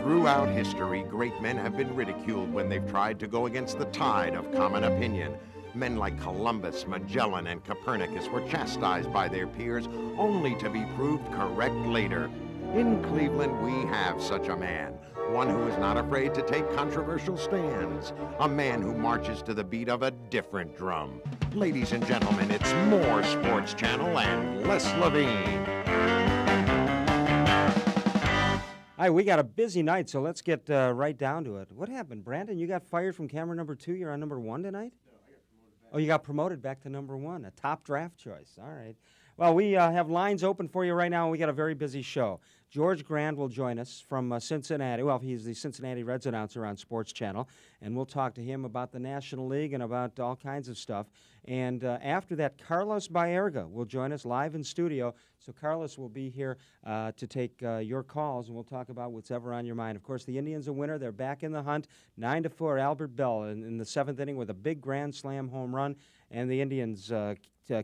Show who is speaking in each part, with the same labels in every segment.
Speaker 1: Throughout history, great men have been ridiculed when they've tried to go against the tide of common opinion. Men like Columbus, Magellan, and Copernicus were chastised by their peers only to be proved correct later. In Cleveland, we have such a man, one who is not afraid to take controversial stands, a man who marches to the beat of a different drum. Ladies and gentlemen, it's More Sports Channel and Les Levine.
Speaker 2: All right, we got a busy night, so let's get right down to it. What happened, Brandon? You got fired from camera number 2. You're on number 1 tonight?
Speaker 3: No, I got promoted back.
Speaker 2: Oh, you got promoted back to number 1, a top draft choice. All right. Well, we have lines open for you right now, and we got a very busy show. George Grande will join us from Cincinnati. Well, he's the Cincinnati Reds announcer on Sports Channel, and we'll talk to him about the National League and about all kinds of stuff. And after that, Carlos Baerga will join us live in studio. So Carlos will be here to take your calls, and we'll talk about what's ever on your mind. Of course, the Indians are winner. They're back in the hunt. 9-4, Albert Bell in the 7th inning with a big grand slam home run, and the Indians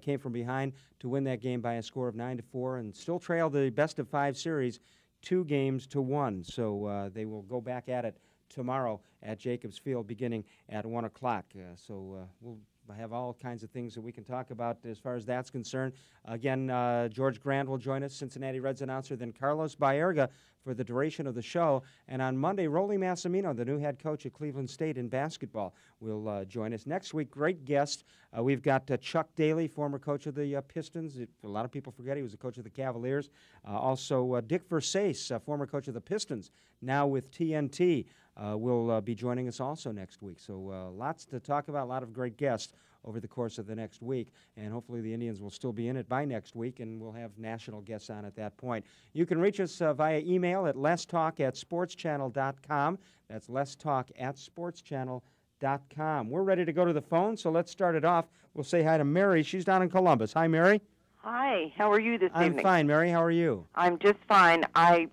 Speaker 2: came from behind to win that game by a score of 9-4 and still trail the best-of-5 series 2-1. So they will go back at it tomorrow at Jacobs Field beginning at 1 o'clock. We'll have all kinds of things that we can talk about as far as that's concerned. Again, George Grande will join us, Cincinnati Reds announcer, then Carlos Baerga for the duration of the show. And on Monday, Rolly Massimino, the new head coach at Cleveland State in basketball, will join us. Next week, great guest. We've got Chuck Daly, former coach of the Pistons. A lot of people forget he was the coach of the Cavaliers. Also, Dick Versace, former coach of the Pistons, now with TNT, will be joining us also next week. So lots to talk about, a lot of great guests over the course of the next week, and hopefully the Indians will still be in it by next week, and we'll have national guests on at that point. You can reach us via email at letstalk@sportschannel.com. That's letstalk@sportschannel.com. We're ready to go to the phone, so let's start it off. We'll say hi to Mary. She's down in Columbus. Hi, Mary.
Speaker 4: Hi, how are you this evening?
Speaker 2: I'm fine, Mary. How are you?
Speaker 4: I'm just fine. I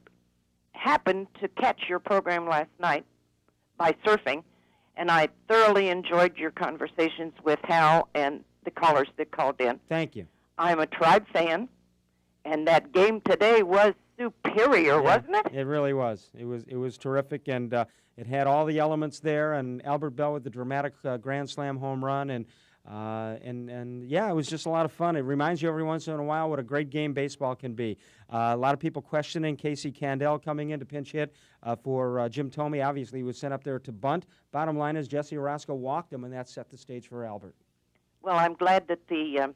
Speaker 4: happened to catch your program last night by surfing, and I thoroughly enjoyed your conversations with Hal and the callers that called in.
Speaker 2: Thank you.
Speaker 4: I'm a Tribe fan, and that game today was superior, wasn't it?
Speaker 2: It really was. It was terrific, and it had all the elements there, and Albert Bell with the dramatic grand slam home run, and yeah, it was just a lot of fun. It reminds you every once in a while what a great game baseball can be. A lot of people questioning Casey Candell coming in to pinch hit for Jim Thome. Obviously, he was sent up there to bunt. Bottom line is Jesse Orozco walked him, and that set the stage for Albert.
Speaker 4: Well, I'm glad that the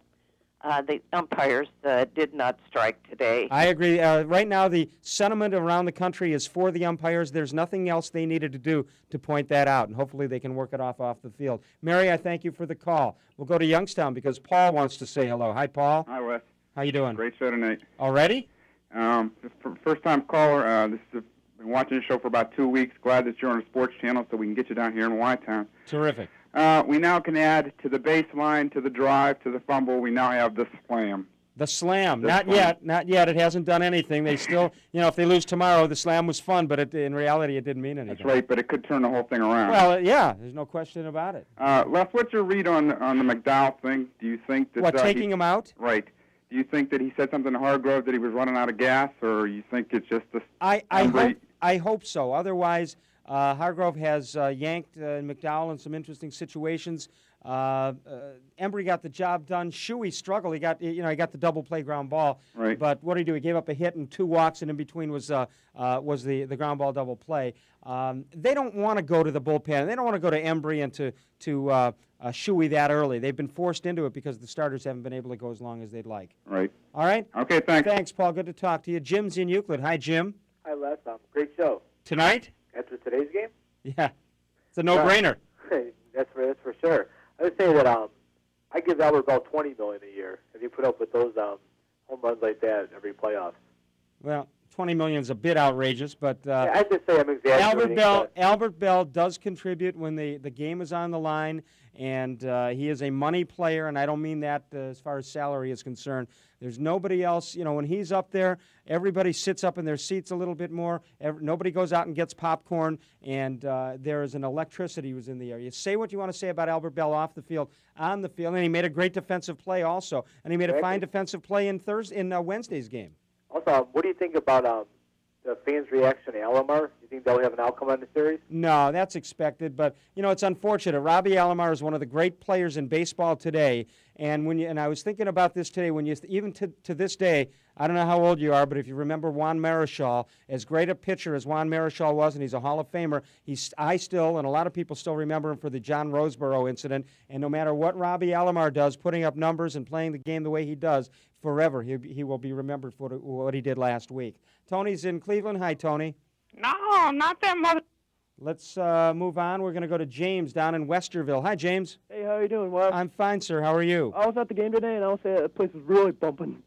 Speaker 4: umpires did not strike today.
Speaker 2: I agree. Right now, the sentiment around the country is for the umpires. There's nothing else they needed to do to point that out, and hopefully they can work it off the field. Mary, I thank you for the call. We'll go to Youngstown because Paul wants to say hello. Hi, Paul.
Speaker 3: Hi, Wes.
Speaker 2: How you doing?
Speaker 3: Great show tonight.
Speaker 2: Already?
Speaker 3: First-time caller. Been watching the show for about 2 weeks. Glad that you're on the Sports Channel so we can get you down here in Y-Town.
Speaker 2: Terrific.
Speaker 3: We now can add to the baseline, to the drive, to the fumble. We now have the slam.
Speaker 2: The slam. Not yet. It hasn't done anything. They still, if they lose tomorrow, the slam was fun, but in reality, it didn't mean anything.
Speaker 3: That's right, but it could turn the whole thing around.
Speaker 2: Well, yeah, there's no question about it.
Speaker 3: Les, what's your read on the McDowell thing? Do you think that
Speaker 2: taking him out?
Speaker 3: Right. Do you think that he said something to Hargrove that he was running out of gas, or you think it's just the?
Speaker 2: I hope so. Otherwise, Hargrove has yanked McDowell in some interesting situations. Embry got the job done. Shuey struggled. He got the double play ground ball.
Speaker 3: Right.
Speaker 2: But what did he do? He gave up a hit and 2 walks, and in between was the ground ball double play. They don't want to go to the bullpen. They don't want to go to Embry and to Shuey that early. They've been forced into it because the starters haven't been able to go as long as they'd like.
Speaker 3: Right.
Speaker 2: All right.
Speaker 3: Okay. Thanks.
Speaker 2: Thanks, Paul. Good to talk to you. Jim's in Euclid. Hi, Jim.
Speaker 5: Hi, Les. Great show.
Speaker 2: Tonight?
Speaker 5: After today's game?
Speaker 2: Yeah. It's a no-brainer.
Speaker 5: That's for sure. I would say that I give Albert Bell $20 million a year if you put up with those home runs like that every playoff.
Speaker 2: Well, $20 million is a bit outrageous, but
Speaker 5: I just say I'm exaggerating.
Speaker 2: Albert Bell does contribute when the game is on the line, and he is a money player, and I don't mean that as far as salary is concerned. There's nobody else, when he's up there, everybody sits up in their seats a little bit more. Nobody goes out and gets popcorn, and there is an electricity was in the air. You say what you want to say about Albert Bell off the field, on the field, and he made a great defensive play also, and he made a fine defensive play in Wednesday's game.
Speaker 5: Also, what do you think about the fans' reaction to Alomar? You think they'll have an outcome on the series?
Speaker 2: No, that's expected, but it's unfortunate. Robbie Alomar is one of the great players in baseball today, and I was thinking about this today. Even to this day, I don't know how old you are, but if you remember Juan Marichal, as great a pitcher as Juan Marichal was, and he's a Hall of Famer, I still, and a lot of people still remember him for the John Roseboro incident. And no matter what Robbie Alomar does, putting up numbers and playing the game the way he does, forever he will be remembered for what he did last week. Tony's in Cleveland. Hi, Tony.
Speaker 6: No, not that mother.
Speaker 2: Let's move on. We're going to go to James down in Westerville. Hi, James.
Speaker 7: Hey, how you doing, Wes?
Speaker 2: I'm fine, sir. How are you?
Speaker 7: I was at the game today, and I would say the place was really bumping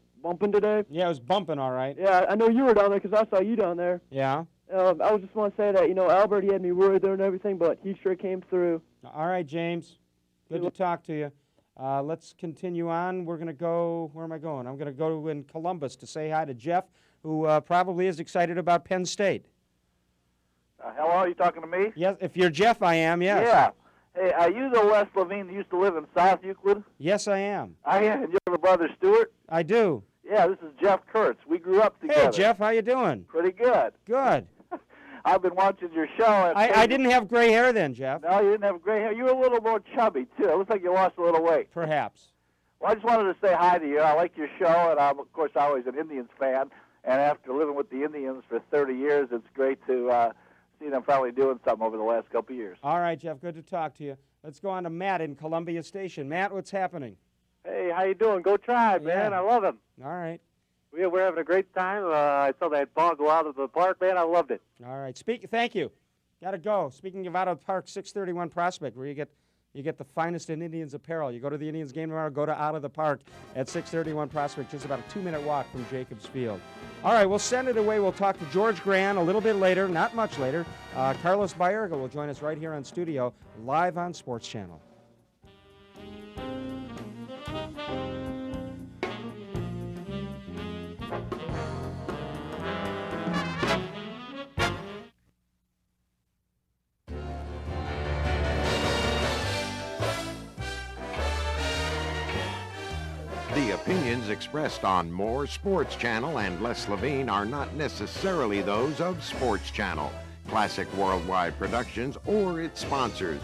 Speaker 7: today.
Speaker 2: Yeah, it was bumping, all right.
Speaker 7: Yeah, I know you were down there because I saw you down there.
Speaker 2: Yeah.
Speaker 7: I was just want to say that, Albert, he had me worried there and everything, but he sure came through.
Speaker 2: All right, James. Good to talk to you. Let's continue on. We're going to go, where am I going? I'm going to go in Columbus to say hi to Jeff, who probably is excited about Penn State.
Speaker 8: Hello, are you talking to me?
Speaker 2: Yes, if you're Jeff, I am, yes.
Speaker 8: Yeah. Hey, are you the Les Levine that used to live in South Euclid?
Speaker 2: Yes, I am.
Speaker 8: I am. And you're the brother Stewart?
Speaker 2: I do.
Speaker 8: Yeah, this is Jeff Kurtz. We grew up together.
Speaker 2: Hey, Jeff, how you doing?
Speaker 8: Pretty good.
Speaker 2: Good.
Speaker 8: I've been watching your show.
Speaker 2: I didn't have gray hair then, Jeff.
Speaker 8: No, you didn't have gray hair. You were a little more chubby, too. It looks like you lost a little weight.
Speaker 2: Perhaps.
Speaker 8: Well, I just wanted to say hi to you. I like your show, and I'm, of course, always an Indians fan. And after living with the Indians for 30 years, it's great to see them finally doing something over the last couple of years.
Speaker 2: All right, Jeff, good to talk to you. Let's go on to Matt in Columbia Station. Matt, what's happening?
Speaker 9: Hey, how you doing? Go Tribe, man.
Speaker 2: Yeah.
Speaker 9: I love them.
Speaker 2: All right.
Speaker 9: We're having a great time. I saw that ball go out of the park, man. I loved it.
Speaker 2: All right. Thank you. Got to go. Speaking of out of the park, 631 Prospect, where you get the finest in Indians apparel. You go to the Indians game tomorrow, go to Out of the Park at 631 Prospect, just about a 2-minute walk from Jacobs Field. All right, we'll send it away. We'll talk to George Grande a little bit later, not much later. Carlos Baerga will join us right here on studio, live on Sports Channel.
Speaker 1: The opinions expressed on More Sports Channel and Les Levine are not necessarily those of Sports Channel, Classic Worldwide Productions, or its sponsors.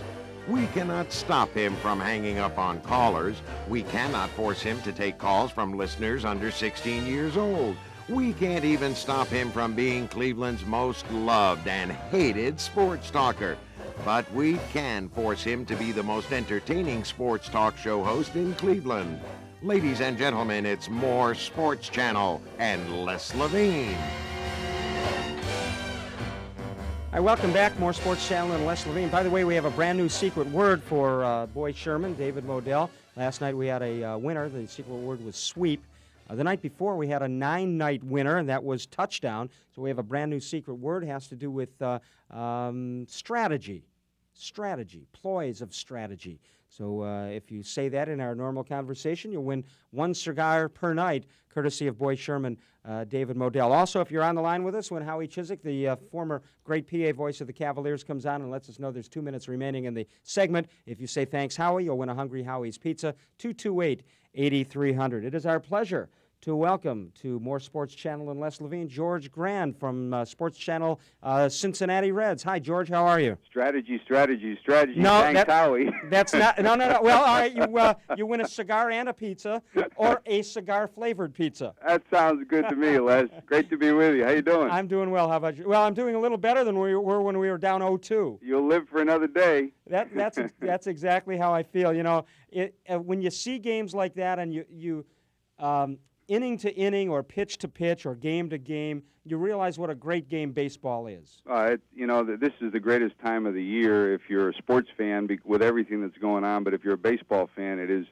Speaker 1: We cannot stop him from hanging up on callers. We cannot force him to take calls from listeners under 16 years old. We can't even stop him from being Cleveland's most loved and hated sports talker. But we can force him to be the most entertaining sports talk show host in Cleveland. Ladies and gentlemen, it's More Sports Channel and Les Levine.
Speaker 2: Hi, welcome back, More Sports Channel and Les Levine. By the way, we have a brand new secret word for Boy Sherman, David Modell. Last night we had a winner. The secret word was sweep. The night before we had a 9-night winner, and that was touchdown. So we have a brand new secret word. It has to do with strategy, ploys of strategy. So if you say that in our normal conversation, you'll win one cigar per night, courtesy of Boy Sherman, David Modell. Also, if you're on the line with us, when Howie Chiswick, the former great PA voice of the Cavaliers, comes on and lets us know there's 2 minutes remaining in the segment, if you say thanks, Howie, you'll win a Hungry Howie's Pizza, 228-8300. It is our pleasure to welcome to More Sports Channel and Les Levine, George Grande from Sports Channel Cincinnati Reds. Hi, George. How are you?
Speaker 3: Strategy.
Speaker 2: No,
Speaker 3: Thanks, Howie.
Speaker 2: That's not. No. Well, all right. You win a cigar and a pizza, or a cigar-flavored pizza.
Speaker 3: That sounds good to me, Les. Great to be with you. How you doing?
Speaker 2: I'm doing well. How about you? Well, I'm doing a little better than we were when we were down 0-2.
Speaker 3: You'll live for another day.
Speaker 2: That's exactly how I feel. You know, when you see games like that and you inning to inning or pitch to pitch or game to game, you realize what a great game baseball is.
Speaker 3: This is the greatest time of the year if you're a sports fan with everything that's going on, but if you're a baseball fan, it is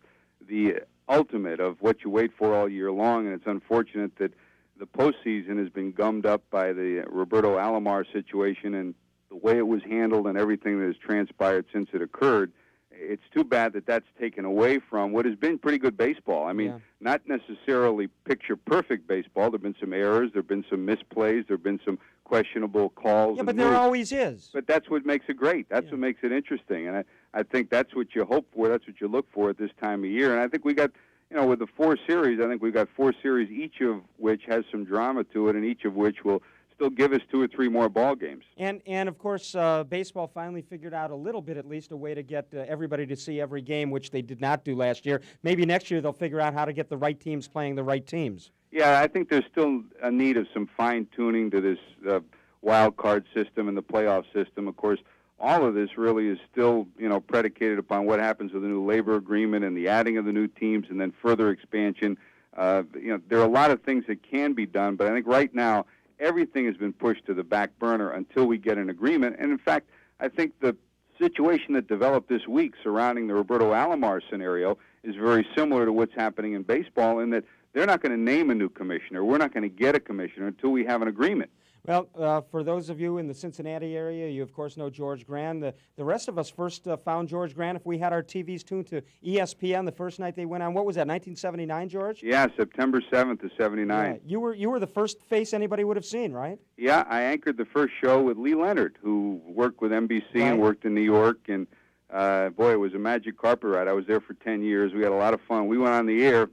Speaker 3: the ultimate of what you wait for all year long, and it's unfortunate that the postseason has been gummed up by the Roberto Alomar situation and the way it was handled and everything that has transpired since it occurred. It's too bad that that's taken away from what has been pretty good baseball. I mean, not necessarily picture-perfect baseball. There have been some errors. There have been some misplays. There have been some questionable calls.
Speaker 2: Yeah, but there always is.
Speaker 3: But that's what makes it great. That's what makes it interesting. And I think that's what you hope for. That's what you look for at this time of year. And I think we got, with the 4 series, I think we've got 4 series, each of which has some drama to it and each of which will still give us 2 or 3 more ball games.
Speaker 2: And of course, baseball finally figured out a little bit, at least, a way to get everybody to see every game, which they did not do last year. Maybe next year they'll figure out how to get the right teams playing the right teams.
Speaker 3: Yeah, I think there's still a need of some fine-tuning to this wild card system and the playoff system. Of course, all of this really is still, predicated upon what happens with the new labor agreement and the adding of the new teams and then further expansion. There are a lot of things that can be done, but I think right now everything has been pushed to the back burner until we get an agreement. And in fact, I think the situation that developed this week surrounding the Roberto Alomar scenario is very similar to what's happening in baseball in that they're not going to name a new commissioner. We're not going to get a commissioner until we have an agreement.
Speaker 2: Well, for those of you in the Cincinnati area, you, of course, know George Grande. The rest of us first found George Grande if we had our TVs tuned to ESPN the first night they went on. What was that, 1979, George?
Speaker 3: Yeah, September 7th of 79.
Speaker 2: Yeah. You were the first face anybody would have seen, right?
Speaker 3: Yeah, I anchored the first show with Lee Leonard, who worked with NBC and worked in New York. And, boy, it was a magic carpet ride. I was there for 10 years. We had a lot of fun. We went on the air.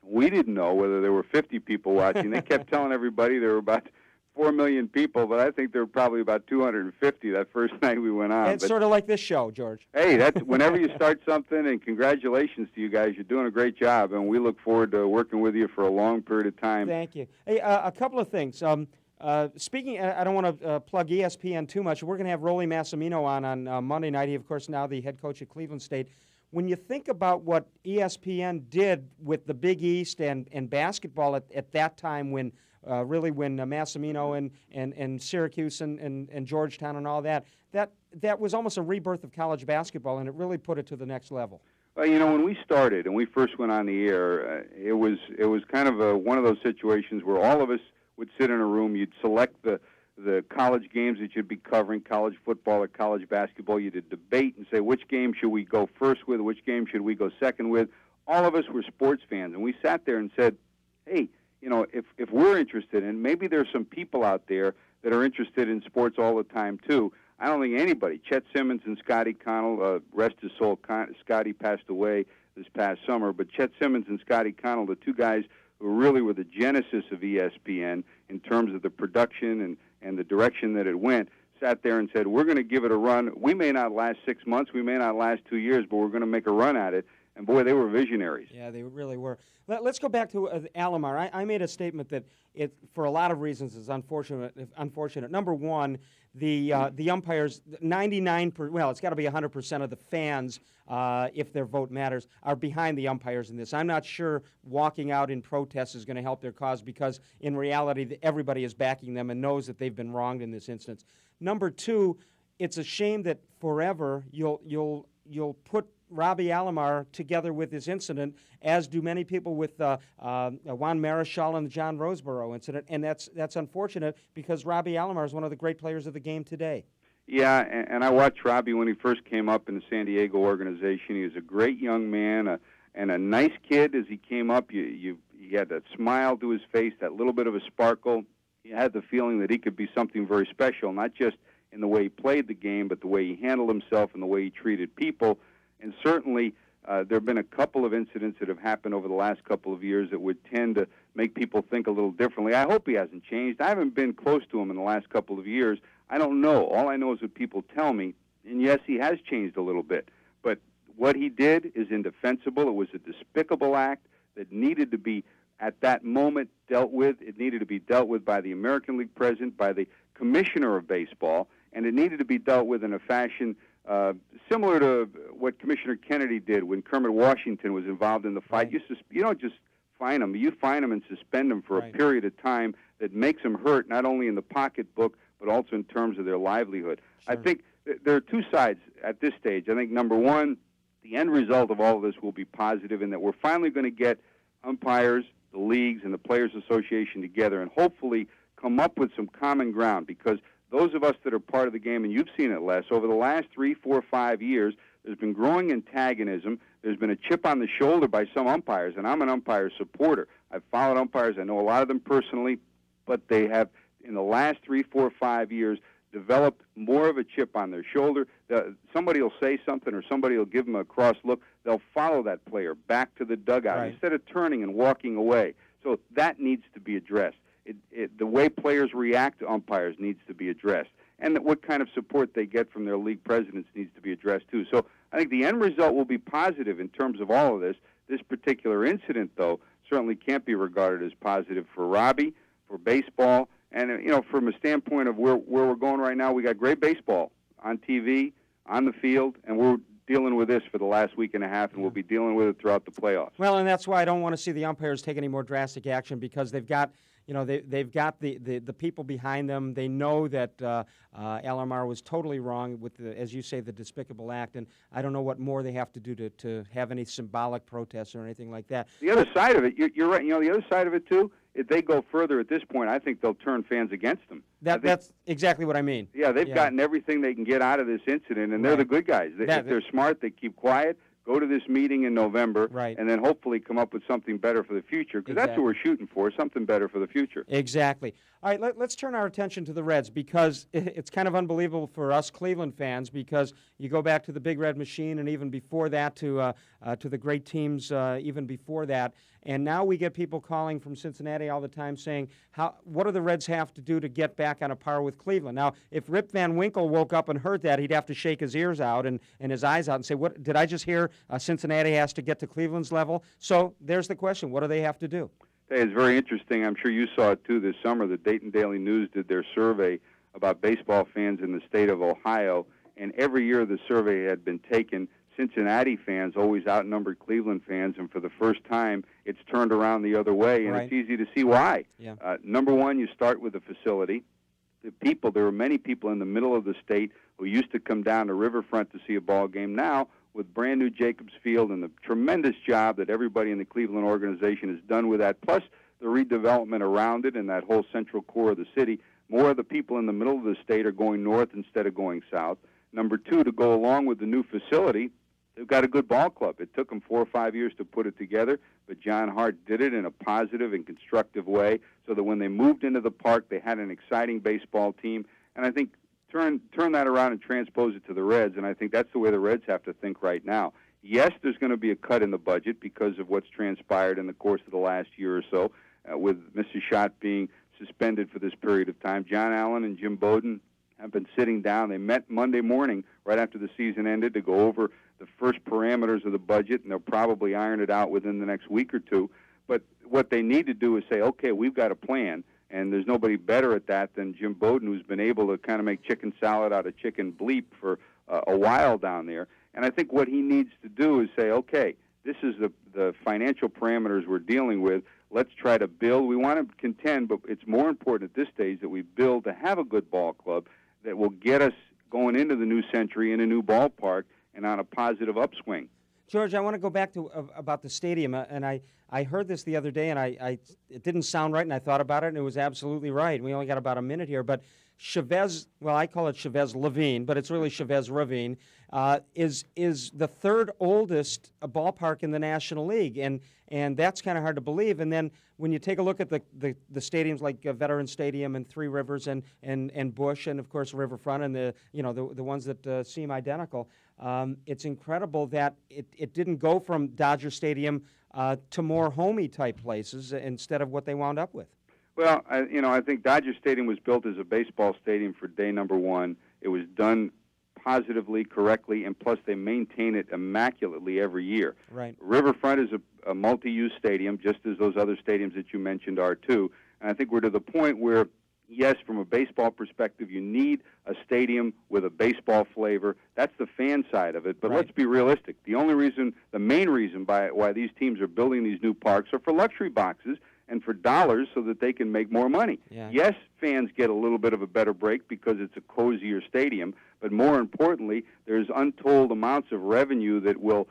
Speaker 3: We didn't know whether there were 50 people watching. They kept telling everybody there were about 4 million people, but I think there were probably about 250 that first night we went on.
Speaker 2: It's sort of like this show, George.
Speaker 3: Hey, that's whenever you start something, and congratulations to you guys. You're doing a great job, and we look forward to working with you for a long period of time.
Speaker 2: Thank you. Hey, a couple of things. Speaking, I don't want to plug ESPN too much. We're going to have Rolly Massimino on Monday night. He, of course, now the head coach at Cleveland State. When you think about what ESPN did with the Big East and basketball at that time when Massimino and Syracuse and Georgetown and all that was almost a rebirth of college basketball, and it really put it to the next level.
Speaker 3: Well, when we started and we first went on the air, it was kind of one of those situations where all of us would sit in a room. You'd select the college games that you'd be covering, college football or college basketball. You'd debate and say, which game should we go first with, which game should we go second with. All of us were sports fans, and we sat there and said, hey, if we're interested, and maybe there's some people out there that are interested in sports all the time, too. I don't think anybody. Chet Simmons and Scotty Connell, rest his soul, Scotty passed away this past summer, but Chet Simmons and Scotty Connell, the two guys who really were the genesis of ESPN in terms of the production and the direction that it went, sat there and said, we're going to give it a run. We may not last 6 months, we may not last 2 years, but we're going to make a run at it. And, boy, they were visionaries.
Speaker 2: Yeah, they really were. Let's go back to Alomar. I made a statement that it, for a lot of reasons, is unfortunate. Number one, the umpires, 99%, well, it's got to be 100% of the fans, if their vote matters, are behind the umpires in this. I'm not sure walking out in protest is going to help their cause because, in reality, everybody is backing them and knows that they've been wronged in this instance. Number two, it's a shame that forever you'll put Robbie Alomar together with this incident, as do many people with Juan Marichal and the John Roseborough incident, and that's unfortunate because Robbie Alomar is one of the great players of the game today.
Speaker 3: Yeah, and I watched Robbie when he first came up in the San Diego organization. He was a great young man and a nice kid as he came up. He had that smile to his face, that little bit of a sparkle. You had the feeling that he could be something very special, not just in the way he played the game, but the way he handled himself and the way he treated people. And certainly there have been a couple of incidents that have happened over the last couple of years that would tend to make people think a little differently. I hope he hasn't changed. I haven't been close to him in the last couple of years. I don't know. All I know is what people tell me. And, yes, he has changed a little bit. But what he did is indefensible. It was a despicable act that needed to be, at that moment, dealt with. It needed to be dealt with by the American League president, by the commissioner of baseball, and it needed to be dealt with in a fashion similar to what Commissioner Kennedy did when Kermit Washington was involved in the fight.
Speaker 2: Right.
Speaker 3: You don't just fine them. You fine them and suspend them for a period of time that makes them hurt not only in the pocketbook but also in terms of their livelihood. Sure. I think there are two sides at this stage. I think, number one, the end result of all of this will be positive in that we're finally going to get umpires, the leagues, and the Players Association together and hopefully come up with some common ground because those of us that are part of the game, and you've seen it, Les, over the last 3, 4, 5 years, there's been growing antagonism. There's been a chip on the shoulder by some umpires, and I'm an umpire supporter. I've followed umpires. I know a lot of them personally, but they have, in the last 3, 4, 5 years, developed more of a chip on their shoulder. Somebody will say something or somebody will give them a cross look. They'll follow that player back to the dugout instead of turning and walking away. So that needs to be addressed. the way players react to umpires needs to be addressed, and what kind of support they get from their league presidents needs to be addressed too. So I think the end result will be positive in terms of all of this. This particular incident, though, certainly can't be regarded as positive for Robbie, for baseball, and from a standpoint of where we're going right now, we got great baseball on TV, on the field, and we're dealing with this for the last week and a half, and we'll be dealing with it throughout the playoffs.
Speaker 2: Well, and that's why I don't want to see the umpires take any more drastic action, because they've got they've got the people behind them. They know that LMR was totally wrong with as you say, the despicable act, and I don't know what more they have to do to have any symbolic protests or anything like that.
Speaker 3: The other side of it, you're right. The other side of it too. If they go further at this point, I think they'll turn fans against them.
Speaker 2: That's exactly what I mean.
Speaker 3: Yeah, they've gotten everything they can get out of this incident, and they're the good guys. If they're smart, they keep quiet, go to this meeting in November, and then hopefully come up with something better for the future, because that's what we're shooting for, something better for the future.
Speaker 2: Exactly. All right, let's turn our attention to the Reds, because it's kind of unbelievable for us Cleveland fans, because you go back to the Big Red Machine, and even before that to the great teams even before that, and now we get people calling from Cincinnati all the time saying, what do the Reds have to do to get back on a par with Cleveland? Now, if Rip Van Winkle woke up and heard that, he'd have to shake his ears out and his eyes out and say, what did I just hear? Cincinnati has to get to Cleveland's level? So there's the question. What do they have to do?
Speaker 3: Hey, it's very interesting. I'm sure you saw it, too, this summer. The Dayton Daily News did their survey about baseball fans in the state of Ohio, and every year the survey had been taken, Cincinnati fans always outnumbered Cleveland fans, and for the first time, it's turned around the other way, and it's easy to see why.
Speaker 2: Yeah.
Speaker 3: Number one, you start with the facility. There were many people in the middle of the state who used to come down to Riverfront to see a ball game. Now, with brand new Jacobs Field and the tremendous job that everybody in the Cleveland organization has done with that, plus the redevelopment around it and that whole central core of the city, more of the people in the middle of the state are going north instead of going south. Number two, to go along with the new facility, they've got a good ball club. It took them 4 or 5 years to put it together, but John Hart did it in a positive and constructive way so that when they moved into the park, they had an exciting baseball team. And I think turn that around and transpose it to the Reds, and I think that's the way the Reds have to think right now. Yes, there's going to be a cut in the budget because of what's transpired in the course of the last year or so, with Mrs. Schott being suspended for this period of time. John Allen and Jim Bowden have been sitting down. They met Monday morning right after the season ended to go over the first parameters of the budget, and they'll probably iron it out within the next week or two. But what they need to do is say, okay, we've got a plan, and there's nobody better at that than Jim Bowden, who's been able to kind of make chicken salad out of chicken bleep for a while down there. And I think what he needs to do is say, okay, this is the financial parameters we're dealing with. Let's try to build. We want to contend, but it's more important at this stage that we build to have a good ball club that will get us going into the new century in a new ballpark and on a positive upswing.
Speaker 2: George, I want to go back to about the stadium, and I heard this the other day, and it didn't sound right, and I thought about it, and it was absolutely right. We only got about a minute here, but Chavez, well, I call it Chavez Levine, but it's really Chavez Ravine, is the third oldest ballpark in the National League, and that's kind of hard to believe. And then when you take a look at the stadiums like Veterans Stadium and Three Rivers and Busch and of course Riverfront and the ones that seem identical, it's incredible that it didn't go from Dodger Stadium to more homey type places instead of what they wound up with.
Speaker 3: Well, I think Dodger Stadium was built as a baseball stadium for day number one. It was done positively, correctly, and plus they maintain it immaculately every year.
Speaker 2: Right.
Speaker 3: Riverfront is a multi-use stadium, just as those other stadiums that you mentioned are too. And I think we're to the point where, yes, from a baseball perspective, you need a stadium with a baseball flavor. That's the fan side of it. But let's be realistic. The main reason why these teams are building these new parks are for luxury boxes and for dollars so that they can make more money.
Speaker 2: Yeah.
Speaker 3: Yes, fans get a little bit of a better break because it's a cozier stadium, but more importantly, there's untold amounts of revenue that will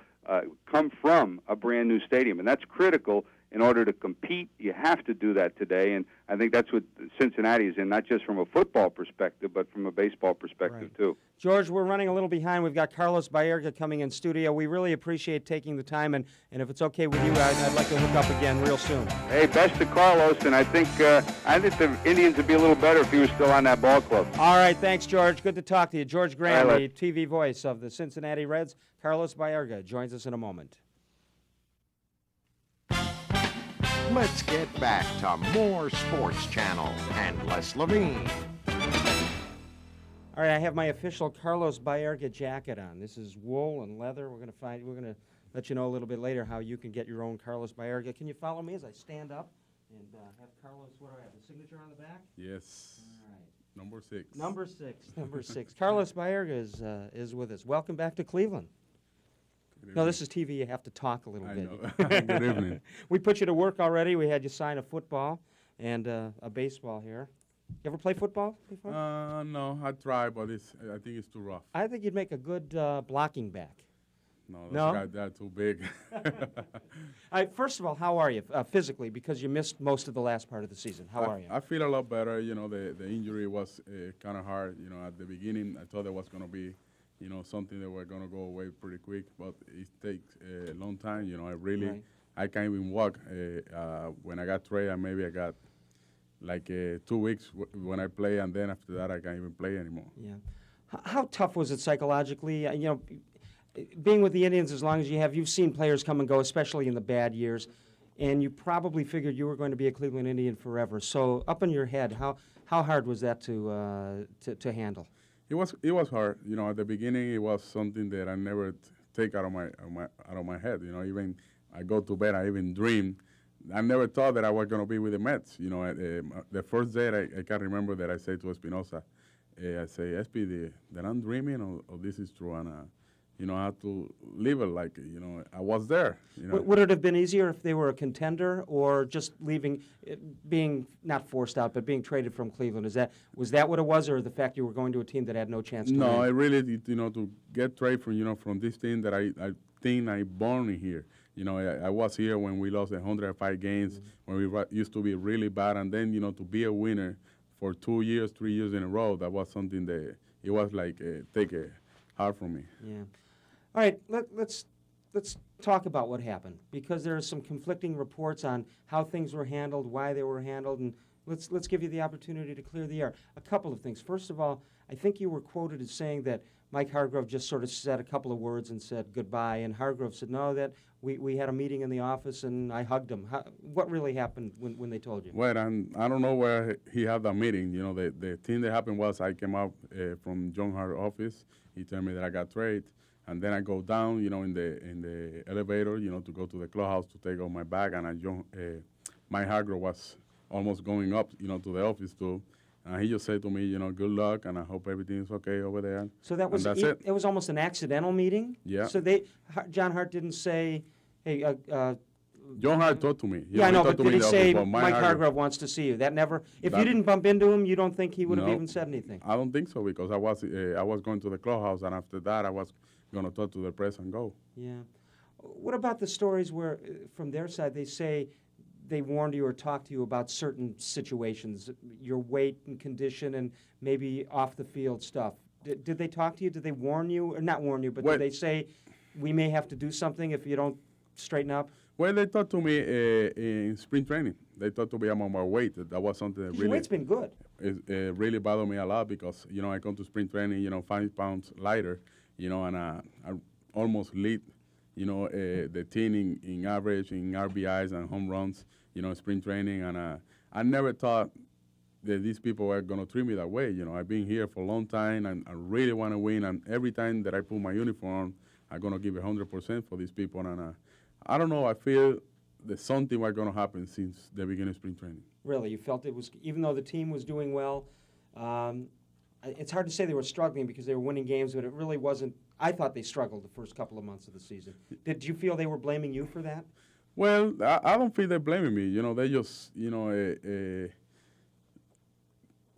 Speaker 3: come from a brand new stadium, and that's critical. In order to compete, you have to do that today, and I think that's what Cincinnati is in, not just from a football perspective, but from a baseball perspective, too.
Speaker 2: George, we're running a little behind. We've got Carlos Baerga coming in studio. We really appreciate taking the time, and if it's okay with you, I'd like to hook up again real soon.
Speaker 3: Hey, best to Carlos, and I think the Indians would be a little better if he was still on that ball club.
Speaker 2: All right, thanks, George. Good to talk to you. George Grande, the TV voice of the Cincinnati Reds. Carlos Baerga joins us in a moment.
Speaker 1: let's get back to More Sports Channel and Les Levine.
Speaker 2: All right, I have my official Carlos Baerga jacket on. This is wool and leather. We're gonna let you know a little bit later how you can get your own Carlos Baerga. Can you follow me as I stand up and have Carlos? What do I have? The signature on the back.
Speaker 10: Yes.
Speaker 2: All right.
Speaker 10: Number 6.
Speaker 2: Number six. Carlos Baerga is with us. Welcome back to Cleveland. No, this is TV. You have to talk a little
Speaker 10: I
Speaker 2: bit.
Speaker 10: know. Good evening.
Speaker 2: We put you to work already. We had you sign a football and a baseball here. You ever play football before?
Speaker 10: No, I tried, but I think it's too rough.
Speaker 2: I think you'd make a good blocking back.
Speaker 10: No,
Speaker 2: No?
Speaker 10: those guys, they're too big.
Speaker 2: All right, first of all, how are you physically? Because you missed most of the last part of the season. How are you?
Speaker 10: I feel a lot better. You know, the injury was kind of hard. You know, at the beginning, I thought it was going to be, you know, something that were going to go away pretty quick, but it takes a long time. You know, I can't even walk. When I got traded, maybe I got like 2 weeks when I play, and then after that, I can't even play anymore.
Speaker 2: Yeah. How tough was it psychologically? You know, being with the Indians as long as you have, you've seen players come and go, especially in the bad years, and you probably figured you were going to be a Cleveland Indian forever. So up in your head, how hard was that to handle? It
Speaker 10: was hard. You know, at the beginning, it was something that I never take out of my head. You know, even I go to bed, I even dream. I never thought that I was going to be with the Mets. You know, the first day I can remember that I said to Espinosa, I say, SP, that I'm dreaming or this is true, and you know, I had to live it like, you know, I was there. You know.
Speaker 2: Would it have been easier if they were a contender or just leaving, being not forced out, but being traded from Cleveland? Was that what it was, or the fact you were going to a team that had no chance to win?
Speaker 10: No, I really, you know, to get traded from this team that I think I born in here. You know, I was here when we lost 105 games, when we used to be really bad, and then, you know, to be a winner for 2 years, 3 years in a row, that was something that it was like take it hard for me.
Speaker 2: Yeah. All right, let's talk about what happened, because there are some conflicting reports on how things were handled, why they were handled, and let's give you the opportunity to clear the air. A couple of things. First of all, I think you were quoted as saying that Mike Hargrove just sort of said a couple of words and said goodbye, and Hargrove said, no, that we had a meeting in the office and I hugged him. What really happened when they told you?
Speaker 10: Well, I don't know where he had that meeting. You know, the thing that happened was I came out from John Hart's office. He told me that I got traded. And then I go down, you know, in the elevator, you know, to go to the clubhouse to take off my bag. And Mike Hargrove was almost going up, you know, to the office too. And he just said to me, you know, good luck, and I hope everything is okay over there.
Speaker 2: So that's it. It was almost an accidental meeting.
Speaker 10: Yeah.
Speaker 2: So John Hart didn't say, hey.
Speaker 10: John Hart talked to me.
Speaker 2: Yeah, I know, but did he say Mike Hargrove wants to see you? That never. If you didn't bump into him, you don't think he would have even said anything?
Speaker 10: I don't think so, because I was going to the clubhouse, and after that I was going to talk to the press and go.
Speaker 2: Yeah. What about the stories where, from their side, they say they warned you or talked to you about certain situations, your weight and condition, and maybe off the field stuff? Did they talk to you? Did they warn you, or not warn you, but did they say we may have to do something if you don't straighten up?
Speaker 10: Well, they talked to me in spring training. They talked to me about my weight. That was something that really.
Speaker 2: Your weight's been good.
Speaker 10: It really bothered me a lot, because, you know, I come to spring training, you know, 5 pounds lighter, you know, and I almost lead, you know, the team in average, in RBIs and home runs, you know, spring training. And I never thought that these people were going to treat me that way. You know, I've been here for a long time, and I really want to win. And every time that I put my uniform on, I'm going to give 100% for these people. And I don't know, I feel that something was going to happen since the beginning of spring training.
Speaker 2: Really? You felt it was, even though the team was doing well, it's hard to say they were struggling because they were winning games, but it really wasn't. I thought they struggled the first couple of months of the season. Did you feel they were blaming you for that?
Speaker 10: Well, I don't feel they're blaming me. You know, they just, you know,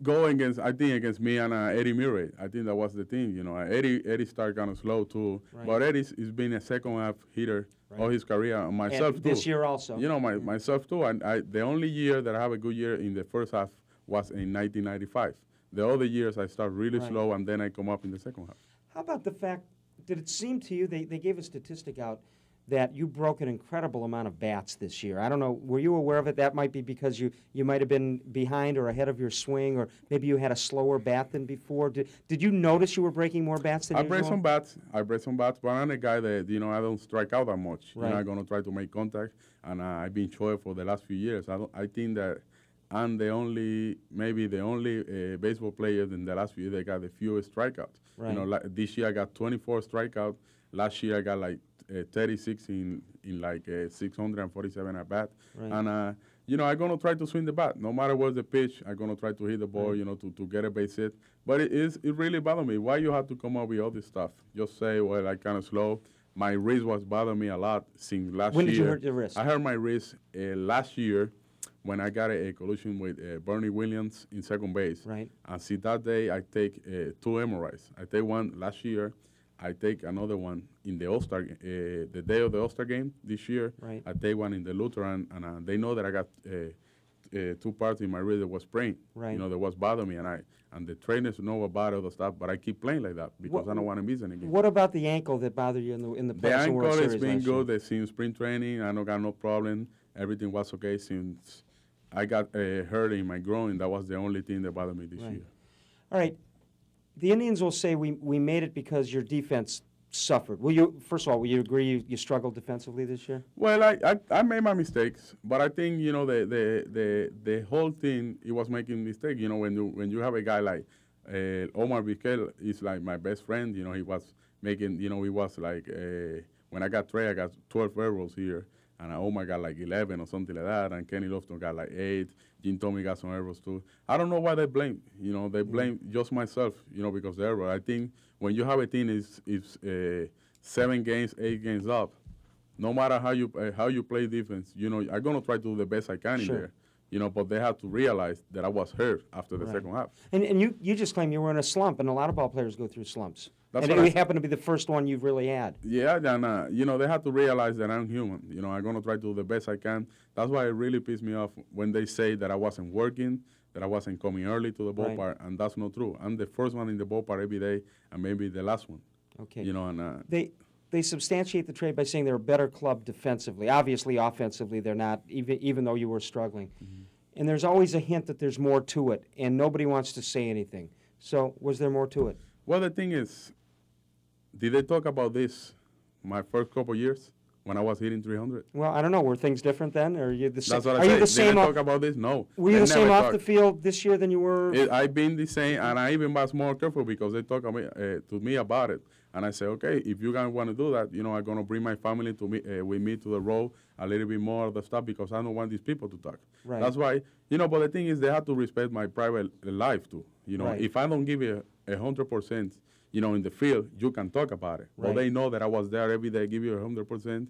Speaker 10: go against me and Eddie Murray. I think that was the thing. You know, Eddie started kind of slow too, right. But Eddie's been a second half hitter all his career. And myself
Speaker 2: and
Speaker 10: too.
Speaker 2: This year also.
Speaker 10: You know, myself too. And the only year that I have a good year in the first half was in 1995. The other years I start really slow, and then I come up in the second half.
Speaker 2: How about the fact, did it seem to you, they gave a statistic out, that you broke an incredible amount of bats this year. I don't know, were you aware of it? That might be because you might have been behind or ahead of your swing, or maybe you had a slower bat than before. Did you notice you were breaking more bats than
Speaker 10: I
Speaker 2: usual?
Speaker 10: break some bats. But I'm a guy that, I don't strike out that much.
Speaker 2: Right.
Speaker 10: I'm going to try to make contact, and I've been short for the last few years. I think that I'm maybe the only baseball player in the last few years that got the fewest strikeouts.
Speaker 2: Right.
Speaker 10: This year I got 24 strikeouts. Last year I got like 36 in like 647 at bat.
Speaker 2: Right.
Speaker 10: And, I'm going to try to swing the bat. No matter what's the pitch, I'm going to try to hit the ball,
Speaker 2: Right.
Speaker 10: to get a base hit. But it really bothered me. Why you have to come up with all this stuff? Just say, well, I kind of slow. My wrist was bothering me a lot since last year.
Speaker 2: When did you hurt your wrist?
Speaker 10: I hurt my wrist last year when I got a collision with Bernie Williams in second base.
Speaker 2: Right.
Speaker 10: And see, that day I take 2 MRIs. I take one last year. I take another one in the All-Star, the day of the All-Star game this year.
Speaker 2: Right.
Speaker 10: I take one in the Lutheran, and they know that I got 2 parts in my wrist that was sprained.
Speaker 2: Right.
Speaker 10: That was bothering me, and the trainers know about all the stuff, but I keep playing like that because I don't want to miss any game.
Speaker 2: What about the ankle that bothered you in the
Speaker 10: The
Speaker 2: playoffs and World
Speaker 10: ankle
Speaker 2: Series
Speaker 10: has been
Speaker 2: last year?
Speaker 10: good since spring training. I don't got no problem. Everything was okay since I got hurt in my groin. That was the only thing that bothered me this
Speaker 2: Right.
Speaker 10: year.
Speaker 2: All right. The Indians will say we made it because your defense suffered. First of all, will you agree you struggled defensively this year?
Speaker 10: Well, I made my mistakes, but I think the whole thing it was making mistakes. When you have a guy like Omar Vizquel is like my best friend. He was making. He was like when I got traded, I got 12 errors here, and Omar got like 11 or something like that, and Kenny Lofton got like 8. Jim Tomey got some errors too. I don't know why they blame. They blame just myself. Because the error. I think when you have a team is 7 games, 8 games up, no matter how you play defense, I'm gonna try to do the best I can in there. But they have to realize that I was hurt after the second half.
Speaker 2: And you just claimed you were in a slump, and a lot of ball players go through slumps.
Speaker 10: That's
Speaker 2: and
Speaker 10: what
Speaker 2: it happened to be the first one you've really had.
Speaker 10: Yeah, and they have to realize that I'm human. I'm gonna try to do the best I can. That's why it really pissed me off when they say that I wasn't working, that I wasn't coming early to the ballpark, and that's not true. I'm the first one in the ballpark every day, and maybe the last one.
Speaker 2: Okay.
Speaker 10: And
Speaker 2: They substantiate the trade by saying they're a better club defensively. Obviously, offensively, they're not, even though you were struggling. Mm-hmm. And there's always a hint that there's more to it, and nobody wants to say anything. So was there more to it?
Speaker 10: Well, the thing is, did they talk about this my first couple years when I was hitting 300?
Speaker 2: Well, I don't know. Were things different then? Or are you the same?
Speaker 10: That's what
Speaker 2: are
Speaker 10: I
Speaker 2: you
Speaker 10: say.
Speaker 2: the same
Speaker 10: Did they talk about this? No.
Speaker 2: Were you
Speaker 10: They
Speaker 2: the same
Speaker 10: never
Speaker 2: off
Speaker 10: talk.
Speaker 2: the field this year than you were?
Speaker 10: I've been the same, and I even was more careful because they talk to me about it. And I say, okay, if you guys want to do that, I'm going to bring my family to me with me to the road a little bit more of the stuff because I don't want these people to talk.
Speaker 2: Right.
Speaker 10: That's why, but the thing is they have to respect my private life too.
Speaker 2: Right.
Speaker 10: If I don't give you 100%, in the field, you can talk about it.
Speaker 2: Right.
Speaker 10: But they know that I was there every day, give you 100%.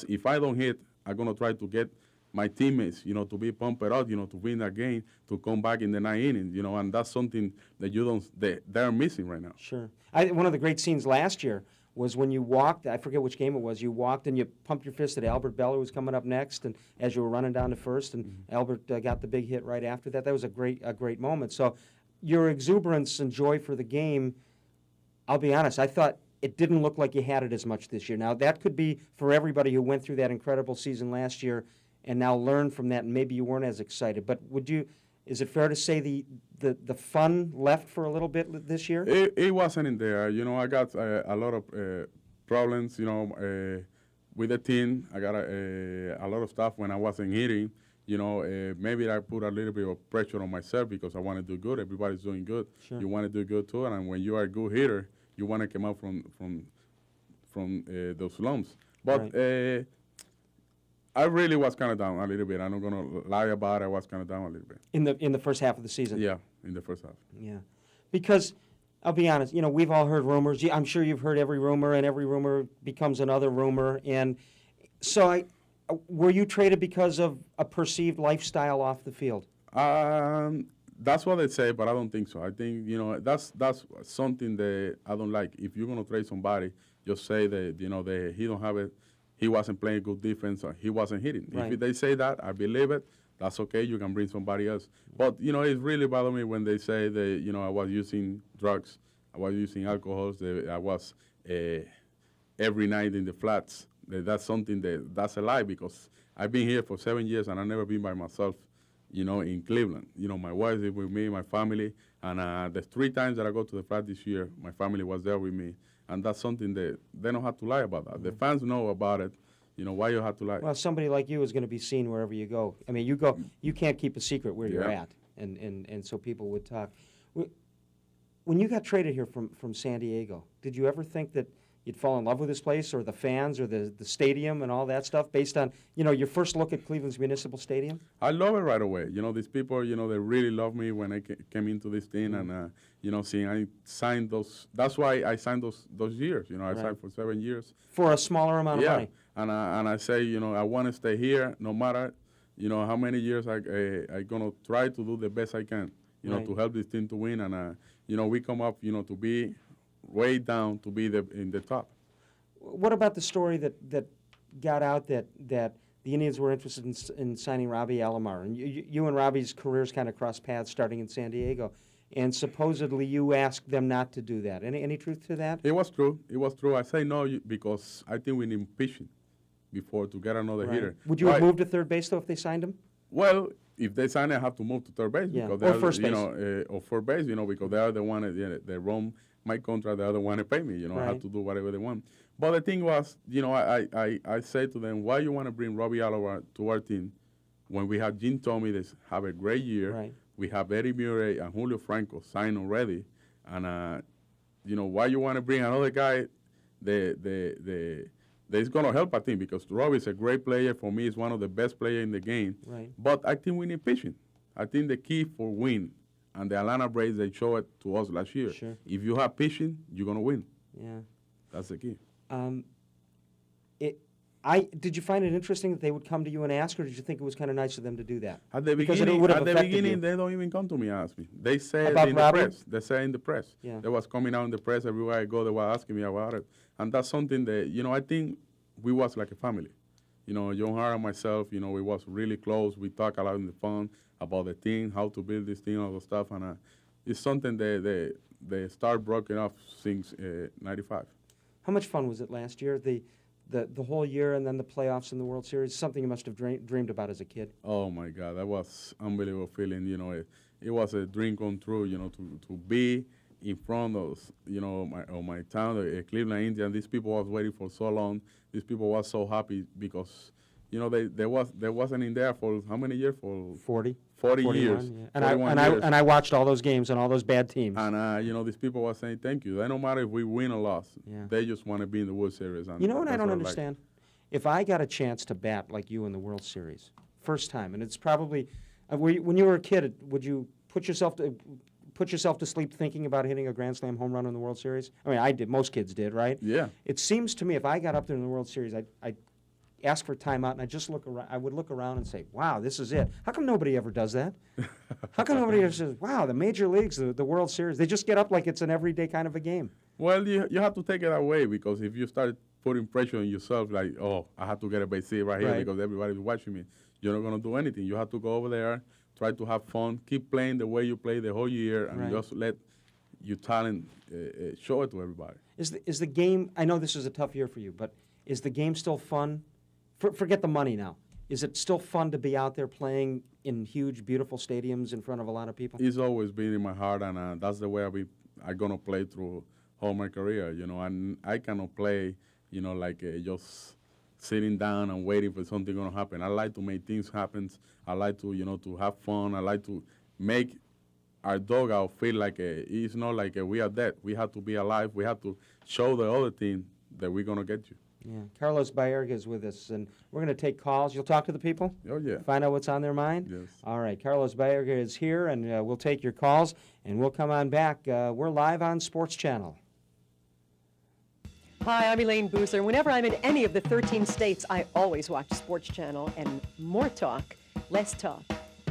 Speaker 10: If I don't hit, I'm going to try to get my teammates, to be pumped out, to win that game, to come back in the 9th inning, and that's something that they're missing right now.
Speaker 2: Sure. One of the great scenes last year was when you walked, I forget which game it was, you walked and you pumped your fist at Albert Bell, who was coming up next, and as you were running down to first, and Albert got the big hit right after that. That was a great moment. So your exuberance and joy for the game, I'll be honest, I thought it didn't look like you had it as much this year. Now, that could be for everybody who went through that incredible season last year and now learned from that, and maybe you weren't as excited. But is it fair to say the fun left for a little bit this year?
Speaker 10: It wasn't in there. I got a lot of problems, with the team. I got a lot of stuff when I wasn't hitting. Maybe I put a little bit of pressure on myself because I want to do good. Everybody's doing good.
Speaker 2: Sure.
Speaker 10: You want to do good too, and when you are a good hitter, you want to come out from those slumps. But
Speaker 2: Right.
Speaker 10: I really was kind of down a little bit. I'm not gonna lie about it. I was kind of down a little bit.
Speaker 2: In the first half of the season?
Speaker 10: Yeah, in the first half.
Speaker 2: Yeah. Because I'll be honest, we've all heard rumors. I'm sure you've heard every rumor, and every rumor becomes another rumor. And so were you traded because of a perceived lifestyle off the field?
Speaker 10: That's what they say, but I don't think so. I think, that's something that I don't like. If you're going to trade somebody, just say that, that he don't have it, he wasn't playing good defense, or he wasn't hitting.
Speaker 2: Right.
Speaker 10: If they say that, I believe it. That's okay. You can bring somebody else. But, it really bothered me when they say that, I was using drugs, I was using alcohol, I was every night in the flats. That's something that's a lie because I've been here for 7 years and I've never been by myself, in Cleveland. My wife is with me, my family, and the 3 times that I go to the practice this year, my family was there with me. And that's something that they don't have to lie about that. The fans know about it. Why you have to lie?
Speaker 2: Well, somebody like you is going to be seen wherever you go. I mean, you can't keep a secret where you're at, and so people would talk. When you got traded here from San Diego, did you ever think that you'd fall in love with this place or the fans or the stadium and all that stuff based on, your first look at Cleveland's Municipal Stadium?
Speaker 10: I love it right away. These people, they really love me when I came into this thing and, seeing I signed those. That's why I signed those years. I signed for 7 years.
Speaker 2: For a smaller amount of money.
Speaker 10: And I say, I want to stay here no matter, how many years I'm going to try to do the best I can, to help this team to win. And, we come up, to be way down to be in the top.
Speaker 2: What about the story that got out that the Indians were interested in signing Robbie Alomar? And you and Robbie's careers kind of crossed paths starting in San Diego. And supposedly you asked them not to do that. Any truth to that?
Speaker 10: It was true. I say no because I think we need pitching before to get another hitter.
Speaker 2: Would you have moved to third base, though, if they signed him?
Speaker 10: Well, if they sign it, I have to move to third base. Because they
Speaker 2: or
Speaker 10: are,
Speaker 2: first base.
Speaker 10: Or first base, because they are the one that run my contract, the other one to pay me. I have to do whatever they want. But the thing was, I said to them, why you want to bring Robbie Alomar to our team when we have Jim Thome that have a great year?
Speaker 2: Right.
Speaker 10: We have Eddie Murray and Julio Franco signed already. And, why you want to bring another guy that's going to help our team? Because Robbie is a great player. For me, he's one of the best players in the game.
Speaker 2: Right.
Speaker 10: But I think we need pitching. I think the key for win, and the Atlanta Braves, they showed it to us last year.
Speaker 2: Sure.
Speaker 10: If you have pitching, you're going to win.
Speaker 2: Yeah.
Speaker 10: That's the key.
Speaker 2: Did you find it interesting that they would come to you and ask, or did you think it was kind of nice of them to do that?
Speaker 10: At the beginning, they don't even come to me and ask me. They say
Speaker 2: about
Speaker 10: in
Speaker 2: Robbie?
Speaker 10: the press. They say in the press.
Speaker 2: Yeah.
Speaker 10: They was coming out in the press everywhere I go. They were asking me about it, and that's something that I think we was like a family. John Hart and myself, we was really close. We talk a lot on the phone about the team, how to build this team, all the stuff, and it's something that they start broken off since '95.
Speaker 2: How much fun was it last year? The whole year and then the playoffs and the World Series, something you must have dreamed about as a kid.
Speaker 10: Oh, my God. That was unbelievable feeling. It was a dream come true, to be in front of, my town, Cleveland Indians. These people was waiting for so long. These people was so happy because, they wasn't in there for how many years? For
Speaker 2: 40
Speaker 10: years.
Speaker 2: Yeah. And I watched all those games and all those bad teams.
Speaker 10: And these people were saying thank you. They don't matter if we win or lose.
Speaker 2: Yeah.
Speaker 10: They just want to be in the World Series. And
Speaker 2: you know what I don't understand? If I got a chance to bat like you in the World Series, first time, and it's probably when you were a kid, would you put yourself to sleep thinking about hitting a Grand Slam home run in the World Series? I mean, I did. Most kids did, right?
Speaker 10: Yeah.
Speaker 2: It seems to me if I got up there in the World Series, I'd ask for a timeout, and I would look around and say, wow, this is it. How come nobody ever does that? How come nobody ever says, wow, the major leagues, the World Series, they just get up like it's an everyday kind of a game?
Speaker 10: Well, you have to take it away because if you start putting pressure on yourself, like, oh, I have to get a base hit right here because everybody's watching me, you're not going to do anything. You have to go over there, try to have fun, keep playing the way you play the whole year, and just let your talent show it to everybody.
Speaker 2: Is the game, I know this is a tough year for you, but is the game still fun? Forget the money now. Is it still fun to be out there playing in huge, beautiful stadiums in front of a lot of people?
Speaker 10: It's always been in my heart, and that's the way I'm going to play through all my career, and I cannot play, like just sitting down and waiting for something going to happen. I like to make things happen. I like to, to have fun. I like to make our dugout feel like it's not like we are dead. We have to be alive. We have to show the other team that we're going to get you.
Speaker 2: Yeah, Carlos Baerga is with us, and we're going to take calls. You'll talk to the people?
Speaker 10: Oh, yeah.
Speaker 2: Find out what's on their mind?
Speaker 10: Yes.
Speaker 2: All right, Carlos Baerga is here, and we'll take your calls, and we'll come on back. We're live on Sports Channel.
Speaker 11: Hi, I'm Elaine Boozer. Whenever I'm in any of the 13 states, I always watch Sports Channel, and more talk, less talk.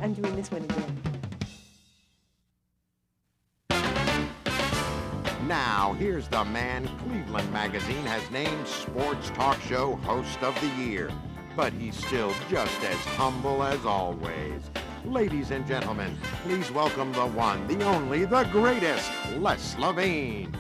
Speaker 11: I'm doing this one again.
Speaker 1: Now, here's the man Cleveland Magazine has named Sports Talk Show Host of the Year. But he's still just as humble as always. Ladies and gentlemen, please welcome the one, the only, the greatest, Les Levine.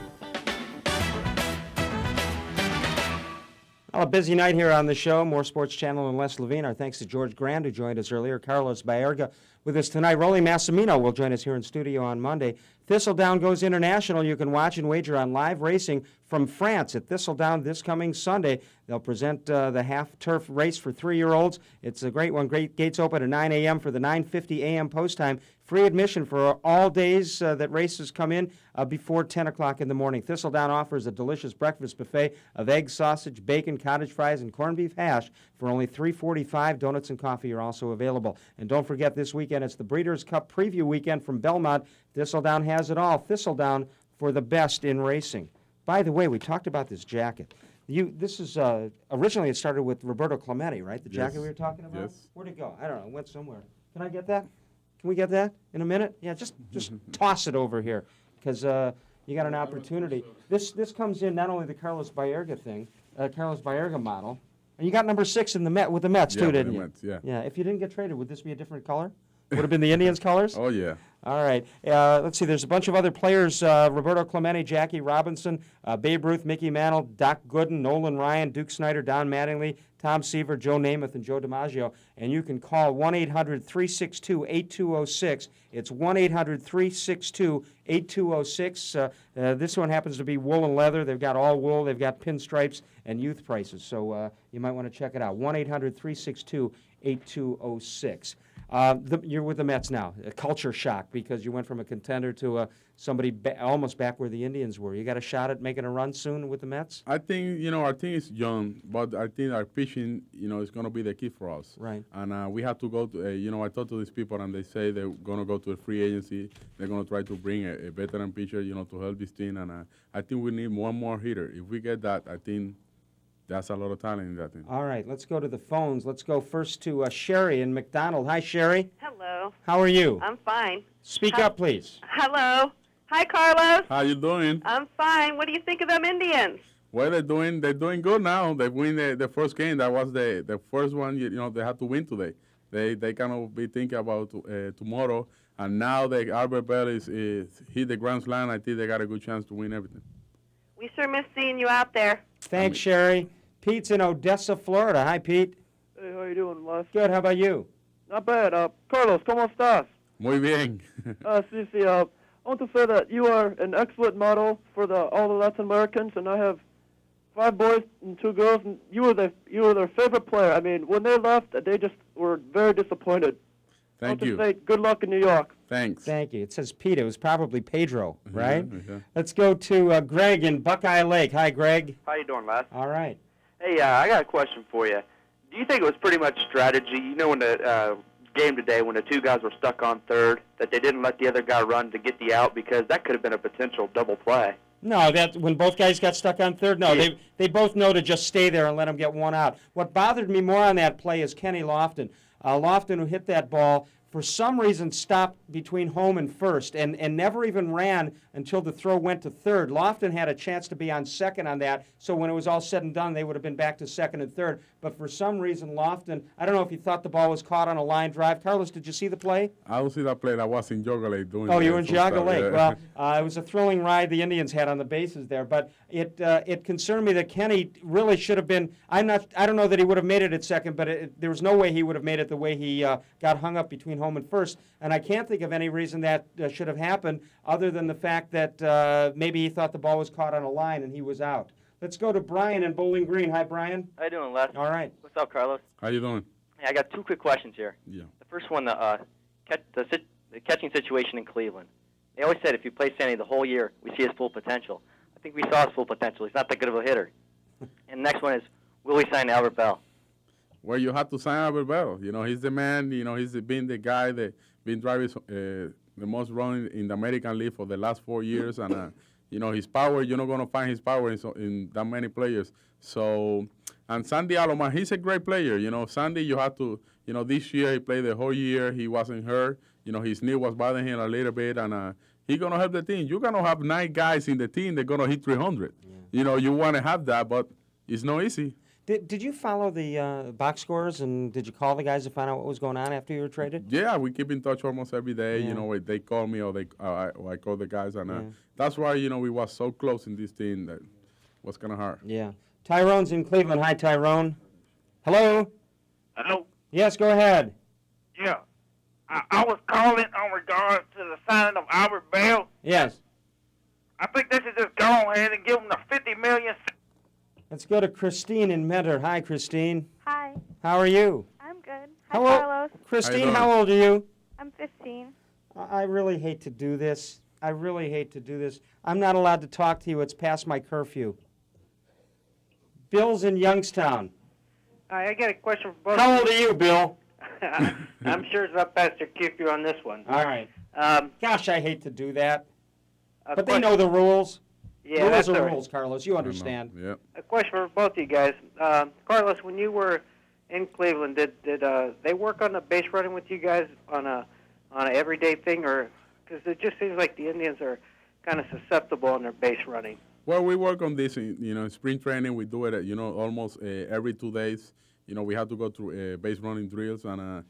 Speaker 2: Well, a busy night here on the show. More Sports Channel and Les Levine. Our thanks to George Grande, who joined us earlier. Carlos Baerga with us tonight. Rolly Massimino will join us here in studio on Monday. Thistledown goes international. You can watch and wager on live racing from France at Thistledown this coming Sunday. They'll present the half-turf race for 3-year-olds. It's a great one. Great gates open at 9 a.m. for the 9:50 a.m. post time. Free admission for all days that races come in before 10 o'clock in the morning. Thistledown offers a delicious breakfast buffet of eggs, sausage, bacon, cottage fries, and corned beef hash for only $3.45. Donuts and coffee are also available. And don't forget, this weekend it's the Breeders' Cup Preview Weekend from Belmont. Thistledown has it all. Thistledown for the best in racing. By the way, we talked about this jacket. This is originally it started with Roberto Clemente, right? The jacket we were talking about?
Speaker 10: Yes.
Speaker 2: Where'd it go? I don't know. It went somewhere. Can I get that? Can we get that in a minute? Yeah, just toss it over here because you got an opportunity. This comes in not only the Carlos Baerga thing, Carlos Baerga model, and you got number 6 in the with the Mets too, didn't you?
Speaker 10: Mets, yeah.
Speaker 2: Yeah. If you didn't get traded, would this be a different color? Would have been the Indians' colors?
Speaker 10: Oh, yeah.
Speaker 2: All right. Let's see. There's a bunch of other players. Roberto Clemente, Jackie Robinson, Babe Ruth, Mickey Mantle, Doc Gooden, Nolan Ryan, Duke Snyder, Don Mattingly, Tom Seaver, Joe Namath, and Joe DiMaggio. And you can call 1-800-362-8206. It's 1-800-362-8206. This one happens to be wool and leather. They've got all wool. They've got pinstripes and youth prices. So you might want to check it out. 1-800-362-8206. You're with the Mets now. A culture shock because you went from a contender to somebody almost back where the Indians were. You got a shot at making a run soon with the Mets?
Speaker 10: I think, our team is young, but I think our pitching, is going to be the key for us.
Speaker 2: Right.
Speaker 10: And we have to go to, I talk to these people and they say they're going to go to a free agency. They're going to try to bring a veteran pitcher, to help this team. And I think we need one more hitter. If we get that, I think that's a lot of talent in that team.
Speaker 2: All right, let's go to the phones. Let's go first to Sherry in McDonald. Hi, Sherry.
Speaker 12: Hello.
Speaker 2: How are you?
Speaker 12: I'm fine.
Speaker 2: Speak up, please.
Speaker 12: Hello. Hi, Carlos.
Speaker 10: How you doing?
Speaker 12: I'm fine. What do you think of them Indians?
Speaker 10: Well, they're doing good now. They win the first game. That was the first one. They had to win today. They kind of be thinking about tomorrow. And now the Albert Bell is hit the grand slam. I think they got a good chance to win everything.
Speaker 12: We sure miss seeing you out there.
Speaker 2: Thanks, Sherry. Pete's in Odessa, Florida. Hi, Pete.
Speaker 7: Hey, how you doing, Les?
Speaker 2: Good. How about you?
Speaker 7: Not bad. Carlos, ¿cómo estás?
Speaker 10: Muy bien.
Speaker 7: I want to say that you are an excellent model for all the Latin Americans, and I have 5 boys and 2 girls, and you were their favorite player. I mean, when they left, they just were very disappointed.
Speaker 10: Thank you.
Speaker 7: I want to say good luck in New York.
Speaker 10: Thanks.
Speaker 2: Thank you. It says Pete. It was probably Pedro, right?
Speaker 10: Yeah.
Speaker 2: Let's go to Greg in Buckeye Lake. Hi, Greg.
Speaker 13: How you doing, Les?
Speaker 2: All right.
Speaker 13: Hey, I got a question for you. Do you think it was pretty much strategy? When the game today, when the 2 guys were stuck on third, that they didn't let the other guy run to get the out because that could have been a potential double play?
Speaker 2: No, that when both guys got stuck on third, no,
Speaker 13: Yeah.
Speaker 2: they both know to just stay there and let them get one out. What bothered me more on that play is Kenny Lofton. Lofton, who hit that ball, for some reason stopped between home and first and never even ran until the throw went to third. Lofton had a chance to be on second on that, so when it was all said and done, they would have been back to second and third. But for some reason, Lofton, I don't know if he thought the ball was caught on a line drive. Carlos, did you see the play?
Speaker 10: I don't see that play. I was in Jogga Lake doing
Speaker 2: Oh, you were in
Speaker 10: some
Speaker 2: Jogga
Speaker 10: stuff,
Speaker 2: Lake.
Speaker 10: yeah.
Speaker 2: Well, it was a thrilling ride the Indians had on the bases there, but it concerned me that Kenny really should have been. I don't know that he would have made it at second, but there was no way he would have made it the way he got hung up between home and first. And I can't think of any reason that should have happened other than the fact that maybe he thought the ball was caught on a line and he was out. Let's go to Brian in Bowling Green. Hi, Brian.
Speaker 14: How you doing, Les?
Speaker 2: All right.
Speaker 14: What's up, Carlos?
Speaker 10: How you doing?
Speaker 14: Hey, I got 2 quick questions here.
Speaker 10: Yeah.
Speaker 14: The first one, the catching situation in Cleveland. They always said if you play Sandy the whole year, we see his full potential. I think we saw his full potential. He's not that good of a hitter. And the next one is, will we sign Albert Bell?
Speaker 10: Well, you have to sign Albert Bell. He's the man. He's been the guy that been driving the most run in the American League for the last 4 years. And, his power, you're not going to find his power in that many players. So, and Sandy Alomar, he's a great player. Sandy, you have to, this year he played the whole year. He wasn't hurt. His knee was bothering him a little bit. And he's going to help the team. You're going to have 9 guys in the team that are going to hit 300. Yeah. You want to have that, but it's not easy.
Speaker 2: Did you follow the box scores, and did you call the guys to find out what was going on after you were traded?
Speaker 10: Yeah, we keep in touch almost every day.
Speaker 2: Yeah.
Speaker 10: They call me or I call the guys, and that's why we was so close in this team that was kind of hard.
Speaker 2: Yeah. Tyrone's in Cleveland. Hi, Tyrone. Hello?
Speaker 15: Hello?
Speaker 2: Yes, go ahead.
Speaker 15: Yeah. I was calling on regards to the signing of Albert Bell.
Speaker 2: Yes.
Speaker 15: I think they should just go ahead and give him the $50 million.
Speaker 2: Let's go to Christine in Mentor. Hi, Christine.
Speaker 16: Hi.
Speaker 2: How are you?
Speaker 16: I'm good. Hi,
Speaker 2: Hello.
Speaker 16: Carlos.
Speaker 2: Christine, how old are you?
Speaker 16: I'm 15.
Speaker 2: I really hate to do this. I'm not allowed to talk to you. It's past my curfew. Bill's in Youngstown.
Speaker 17: Hi, I got a question for both.
Speaker 2: How old are you, Bill?
Speaker 17: I'm sure it's up past your curfew on this one.
Speaker 2: All right. Gosh, I hate to do that. But they
Speaker 17: question-
Speaker 2: know the rules.
Speaker 17: Yeah,
Speaker 2: rules
Speaker 17: that's
Speaker 2: are
Speaker 17: all right.
Speaker 2: rules, Carlos. You understand.
Speaker 10: Yep.
Speaker 17: A question for both of you guys. Carlos, when you were in Cleveland, did they work on the base running with you guys on a everyday thing, or because it just seems like the Indians are kind of susceptible on their base running?
Speaker 10: Well, we work on this in spring training. We do it, almost every 2 days. We have to go through base running drills and.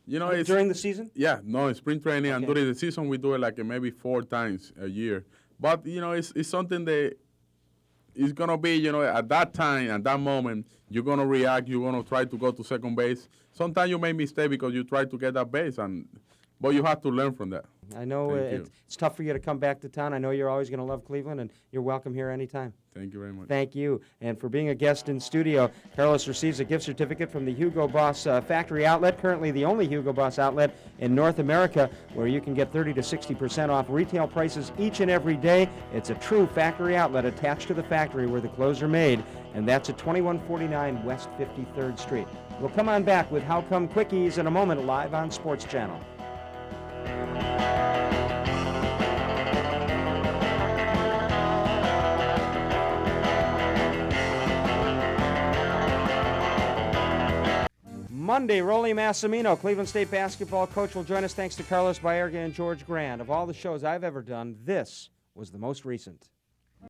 Speaker 10: It's
Speaker 2: during the season?
Speaker 10: Yeah, no, in spring training and
Speaker 2: Okay.
Speaker 10: during the season we do it like maybe 4 times a year. But it's something that is gonna be at that time, at that moment, you're gonna react. You're gonna try to go to second base. Sometimes you make mistake because you try to get that base, but you have to learn from that.
Speaker 2: I know
Speaker 10: Thank you.
Speaker 2: it's tough for you to come back to town. I know you're always going to love Cleveland, and you're welcome here anytime.
Speaker 10: Thank you very much.
Speaker 2: Thank you. And for being a guest in studio, Carlos receives a gift certificate from the Hugo Boss factory outlet, currently the only Hugo Boss outlet in North America, where you can get 30 to 60% off retail prices each and every day. It's a true factory outlet attached to the factory where the clothes are made, and that's at 2149 West 53rd Street. We'll come on back with How Come Quickies in a moment, live on Sports Channel. Monday, Rolly Massimino, Cleveland State basketball coach, will join us. Thanks to Carlos Baerga and George Grande. Of all the shows I've ever done, this was the most recent.